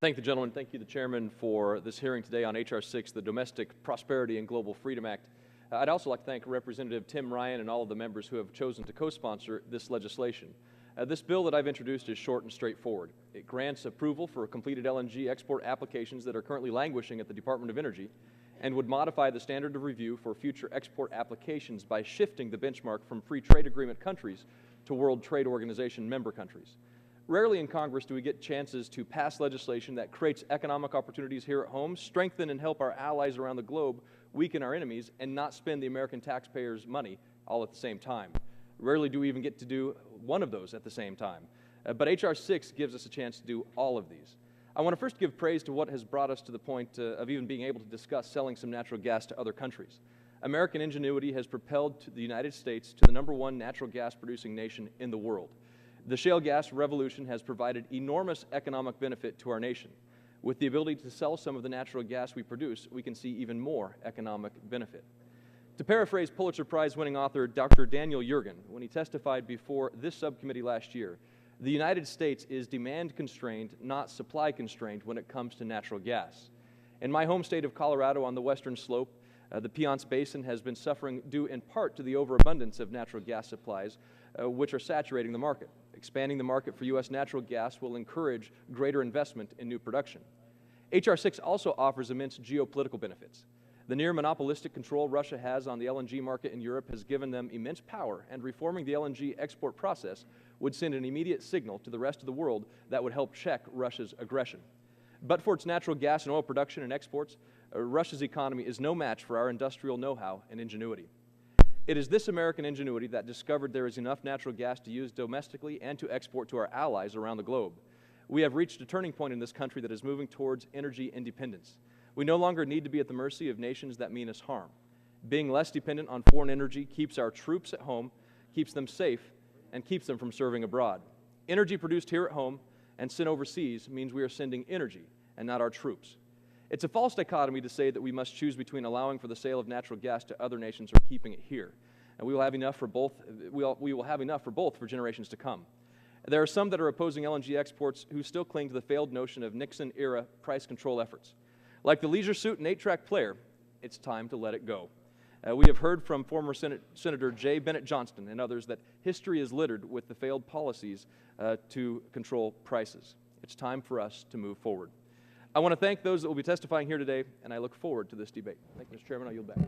Thank the gentleman. Thank you, the chairman, for this hearing today on H.R. 6, the Domestic Prosperity and Global Freedom Act. I'd also like to thank Representative Tim Ryan and all of the members who have chosen to co-sponsor this legislation. This bill that I've introduced is short and straightforward. It grants approval for completed LNG export applications that are currently languishing at the Department of Energy and would modify the standard of review for future export applications by shifting the benchmark from free trade agreement countries to World Trade Organization member countries. Rarely in Congress do we get chances to pass legislation that creates economic opportunities here at home, strengthen and help our allies around the globe, weaken our enemies, and not spend the American taxpayers' money all at the same time. Rarely do we even get to do one of those at the same time. But H.R. 6 gives us a chance to do all of these. I want to first give praise to what has brought us to the point of even being able to discuss selling some natural gas to other countries. American ingenuity has propelled the United States to the #1 natural gas producing nation in the world. The shale gas revolution has provided enormous economic benefit to our nation. With the ability to sell some of the natural gas we produce, we can see even more economic benefit. To paraphrase Pulitzer Prize-winning author Dr. Daniel Yergin, when he testified before this subcommittee last year, the United States is demand-constrained, not supply-constrained when it comes to natural gas. In my home state of Colorado on the western slope, the Piceance Basin has been suffering due in part to the overabundance of natural gas supplies, which are saturating the market. Expanding the market for U.S. natural gas will encourage greater investment in new production. H.R. 6 also offers immense geopolitical benefits. The near monopolistic control Russia has on the LNG market in Europe has given them immense power, and reforming the LNG export process would send an immediate signal to the rest of the world that would help check Russia's aggression. But for its natural gas and oil production and exports, Russia's economy is no match for our industrial know-how and ingenuity. It is this American ingenuity that discovered there is enough natural gas to use domestically and to export to our allies around the globe. We have reached a turning point in this country that is moving towards energy independence. We no longer need to be at the mercy of nations that mean us harm. Being less dependent on foreign energy keeps our troops at home, keeps them safe, and keeps them from serving abroad. Energy produced here at home and sent overseas means we are sending energy and not our troops. It's a false dichotomy to say that we must choose between allowing for the sale of natural gas to other nations or keeping it here. And we will have enough for both. We will have enough for both for generations to come. There are some that are opposing LNG exports who still cling to the failed notion of Nixon-era price control efforts. Like the leisure suit and 8-track player, it's time to let it go. We have heard from former Senator J. Bennett Johnston and others that history is littered with the failed policies to control prices. It's time for us to move forward. I want to thank those that will be testifying here today, and I look forward to this debate. Thank you, Mr. Chairman. I yield back.